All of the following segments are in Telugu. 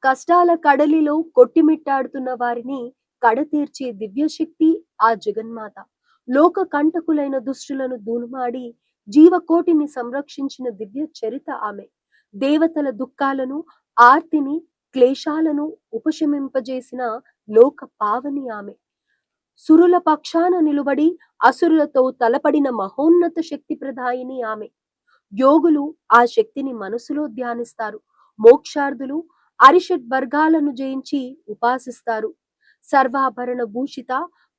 కష్టాల కడలిలో కొట్టిమిట్టాడుతున్న వారిని కడతీర్చే దివ్యశక్తి ఆ జగన్మాత. లోక కంటకులైన దుష్టులను దూనుమాడి జీవకోటిని సంరక్షించిన దివ్య చరిత ఆమె. దేవతల దుఃఖాలను, ఆర్తిని, క్లేశాలను ఉపశమింపజేసిన లోక పావని ఆమె. సురుల పక్షాన నిలువడి అసురులతో తలపడిన మహోన్నత శక్తి ప్రదాయిని ఆమె. యోగులు ఆ శక్తిని మనసులో ధ్యానిస్తారు. మోక్షార్థులు అరిషడ్ వర్గాలను జయించి ఉపాసిస్తారు. సర్వాభరణ భూషిత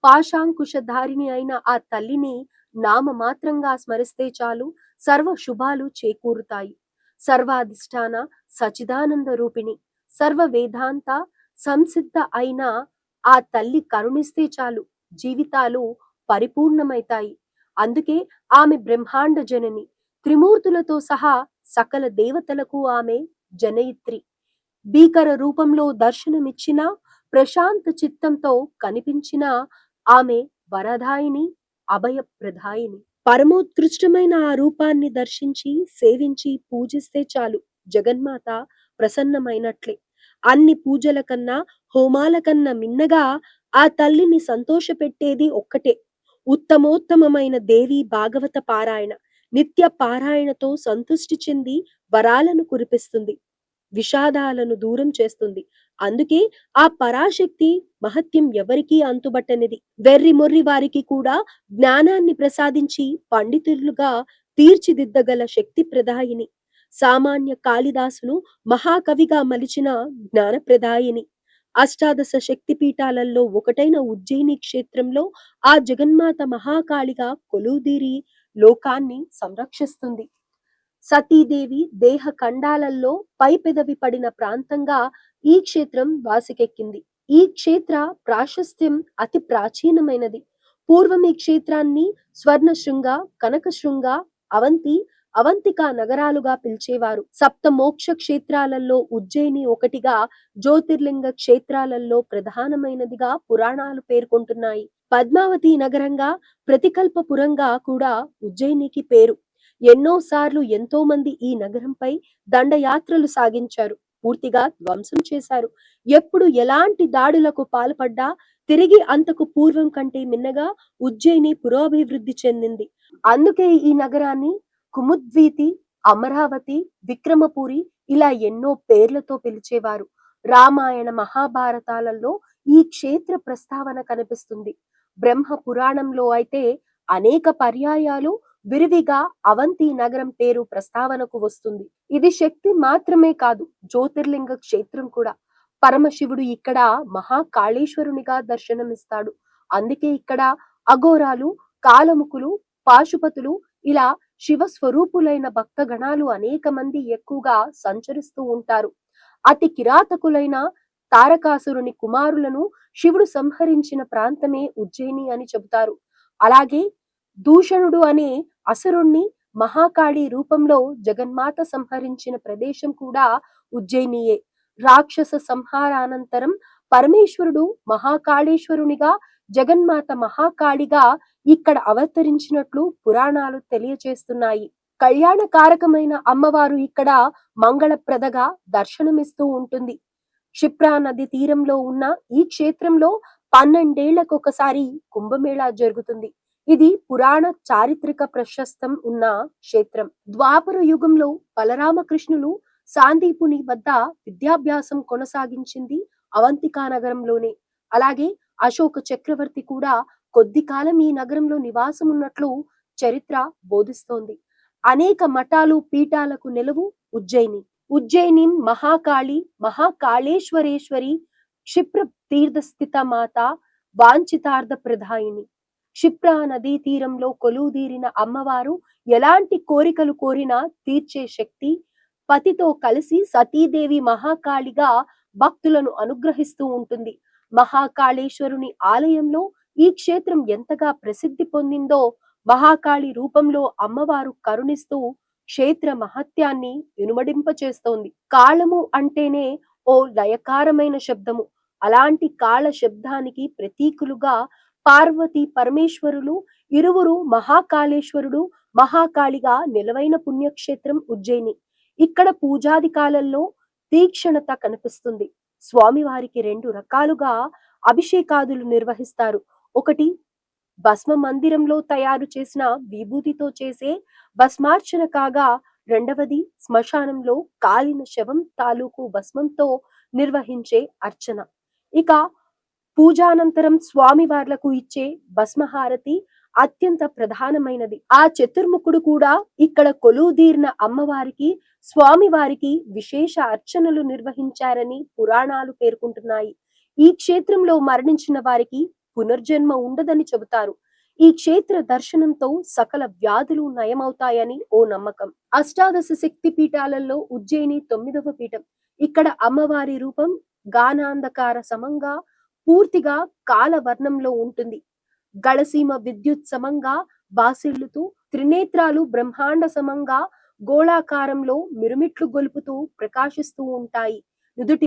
పాశాంకుశధారిణి అయిన ఆ తల్లిని నామమాత్రంగా స్మరిస్తే చాలు సర్వ శుభాలు చేకూరుతాయి. సర్వాధిష్టాన సచిదానంద రూపిణి, సర్వ వేదాంత సంసిద్ధ అయిన ఆ తల్లి కరుణిస్తే చాలు జీవితాలు పరిపూర్ణమైతాయి. అందుకే ఆమె బ్రహ్మాండ జనని. త్రిమూర్తులతో సహా సకల దేవతలకు ఆమె జనయిత్రి. భీకర రూపంలో దర్శనమిచ్చిన, ప్రశాంత చిత్తంతో కనిపించిన ఆమె వరదాయిని, అభయప్రదాయిని. పరమోత్కృష్టమైన ఆ రూపాన్ని దర్శించి సేవించి పూజిస్తే చాలు జగన్మాత ప్రసన్నమైనట్లే. అన్ని పూజల కన్నా, హోమాల కన్నా మిన్నగా ఆ తల్లిని సంతోషపెట్టేది ఒక్కటే, ఉత్తమోత్తమమైన దేవి భాగవత పారాయణ. నిత్య పారాయణతో సంతుష్టి చెంది వరాలను కురిపిస్తుంది, విషాదాలను దూరం చేస్తుంది. అందుకే ఆ పరాశక్తి మహత్యం ఎవరికీ అంతుబట్టనిది. వెర్రి మొర్రి వారికి కూడా జ్ఞానాన్ని ప్రసాదించి పండితులుగా తీర్చిదిద్దగల శక్తి ప్రదాయిని. సామాన్య కాళిదాసును మహాకవిగా మలిచిన జ్ఞానప్రదాయిని. అష్టాదశ శక్తి పీఠాలలో ఒకటైన ఉజ్జయిని క్షేత్రంలో ఆ జగన్మాత మహాకాళిగా కొలువుదీరి లోకాన్ని సంరక్షిస్తుంది. సతీదేవి దేహ ఖండాలలో పై పెదవి పడిన ప్రాంతంగా ఈ క్షేత్రం వాసికెక్కింది. ఈ క్షేత్ర ప్రాశస్త్యం అతి ప్రాచీనమైనది. పూర్వం ఈ క్షేత్రాన్ని స్వర్ణశృంగ, కనకశృంగ, అవంతి, అవంతిక నగరాలుగా పిలిచేవారు. సప్త మోక్ష క్షేత్రాలలో ఉజ్జయిని ఒకటిగా, జ్యోతిర్లింగ క్షేత్రాలలో ప్రధానమైనదిగా పురాణాలు పేర్కొంటున్నాయి. పద్మావతి నగరంగా, ప్రతికల్పపురంగా కూడా ఉజ్జయినికి పేరు. ఎన్నోసార్లు ఎంతో మంది ఈ నగరంపై దండయాత్రలు సాగించారు, పూర్తిగా ధ్వంసం చేశారు. ఎప్పుడు ఎలాంటి దాడులకు పాల్పడ్డా తిరిగి అంతకు పూర్వం కంటే మిన్నగా ఉజ్జయిని పురోభివృద్ధి చెందింది. అందుకే ఈ నగరాన్ని కుముద్వీతి, అమరావతి, విక్రమపురి ఇలా ఎన్నో పేర్లతో పిలిచేవారు. రామాయణ మహాభారతాలలో ఈ క్షేత్ర ప్రస్తావన కనిపిస్తుంది. బ్రహ్మ పురాణంలో అయితే అనేక పర్యాయాలు విరివిగా అవంతి నగరం పేరు ప్రస్తావనకు వస్తుంది. ఇది శక్తి మాత్రమే కాదు, జ్యోతిర్లింగ క్షేత్రం కూడా. పరమశివుడు ఇక్కడ మహాకాళేశ్వరునిగా దర్శనమిస్తాడు. అందుకే ఇక్కడ అఘోరాలు, కాలముకులు, పాశుపతులు ఇలా శివ స్వరూపులైన భక్తగణాలు అనేక మంది ఎక్కువగా సంచరిస్తూ ఉంటారు. అతి కిరాతకులైన తారకాసురుని కుమారులను శివుడు సంహరించిన ప్రాంతమే ఉజ్జయిని అని చెబుతారు. అలాగే దూషణుడు అనే అసురుణ్ణి మహాకాళి రూపంలో జగన్మాత సంహరించిన ప్రదేశం కూడా ఉజ్జయినియే. రాక్షస సంహారానంతరం పరమేశ్వరుడు మహాకాళేశ్వరునిగా, జగన్మాత మహాకాళిగా ఇక్కడ అవతరించినట్లు పురాణాలు తెలియచేస్తున్నాయి. కళ్యాణకారకమైన అమ్మవారు ఇక్కడ మంగళప్రదగా దర్శనమిస్తూ ఉంటుంది. క్షిప్రా నది తీరంలో ఉన్న ఈ క్షేత్రంలో 12 ఏళ్లకొకసారి కుంభమేళా జరుగుతుంది. ఇది పురాణ చారిత్రక ప్రశస్తం ఉన్న క్షేత్రం. ద్వాపర యుగంలో బలరామకృష్ణులు సాందీపుని వద్ద విద్యాభ్యాసం కొనసాగించింది అవంతికా నగరంలోనే. అలాగే అశోక చక్రవర్తి కూడా కొద్ది కాలం ఈ నగరంలో నివాసం ఉన్నట్లు చరిత్ర బోధిస్తోంది. అనేక మఠాలు, పీఠాలకు నెలవు ఉజ్జయిని. ఉజ్జయిని మహాకాళి, మహాకాళేశ్వరేశ్వరి, క్షిప్ర తీర్థస్థిత మాత, వాంఛితార్థ ప్రదాయిని. క్షిప్రా నదీ తీరంలో కొలువుదీరిన అమ్మవారు ఎలాంటి కోరికలు కోరినా తీర్చే శక్తి. పతితో కలిసి సతీదేవి మహాకాళిగా భక్తులను అనుగ్రహిస్తూ ఉంటుంది. మహాకాళేశ్వరుని ఆలయంలో ఈ క్షేత్రం ఎంతగా ప్రసిద్ధి పొందిందో మహాకాళి రూపంలో అమ్మవారు కరుణిస్తూ క్షేత్ర మహత్యాన్ని ఇనుమడింపచేస్తోంది. కాళము అంటేనే ఓ లయకారమైన శబ్దము. అలాంటి కాళ శబ్దానికి ప్రతీకులుగా పార్వతి పరమేశ్వరులు ఇరువురు మహాకాళేశ్వరుడు, మహాకాళిగా నిలవైన పుణ్యక్షేత్రం ఉజ్జయిని. ఇక్కడ పూజాది కాలంలో తీక్షణత కనిపిస్తుంది. స్వామివారికి 2 రకాలుగా అభిషేకాదులు నిర్వహిస్తారు. ఒకటి భస్మ మందిరంలో తయారు చేసిన విభూతితో చేసే భస్మార్చన కాగా, రెండవది శ్మశానంలో కాలిన శవం తాలూకు భస్మంతో నిర్వహించే అర్చన. ఇక పూజానంతరం స్వామివార్లకు ఇచ్చే భస్మహారతి అత్యంత ప్రధానమైనది. ఆ చతుర్ముఖుడు కూడా ఇక్కడ కొలువుదీరిన అమ్మవారికి, స్వామివారికి విశేష అర్చనలు నిర్వహించారని పురాణాలు పేర్కొంటున్నాయి. ఈ క్షేత్రంలో మరణించిన వారికి పునర్జన్మ ఉండదని చెబుతారు. ఈ క్షేత్ర దర్శనంతో సకల వ్యాధులు నయమవుతాయని ఓ నమ్మకం. అష్టాదశ శక్తి పీఠాలలో ఉజ్జయిని 9వ పీఠం. ఇక్కడ అమ్మవారి రూపం గానాంధకార సమంగా పూర్తిగా కాలవర్ణంలో ఉంటుంది. గళసీమ విద్యుత్ సమంగా బాసిల్లుతూ, త్రినేత్రాలు బ్రహ్మాండ సమంగా గోళాకారంలో మిరుమిట్లు గొలుపుతూ ప్రకాశిస్తూ ఉంటాయి. నుదుటి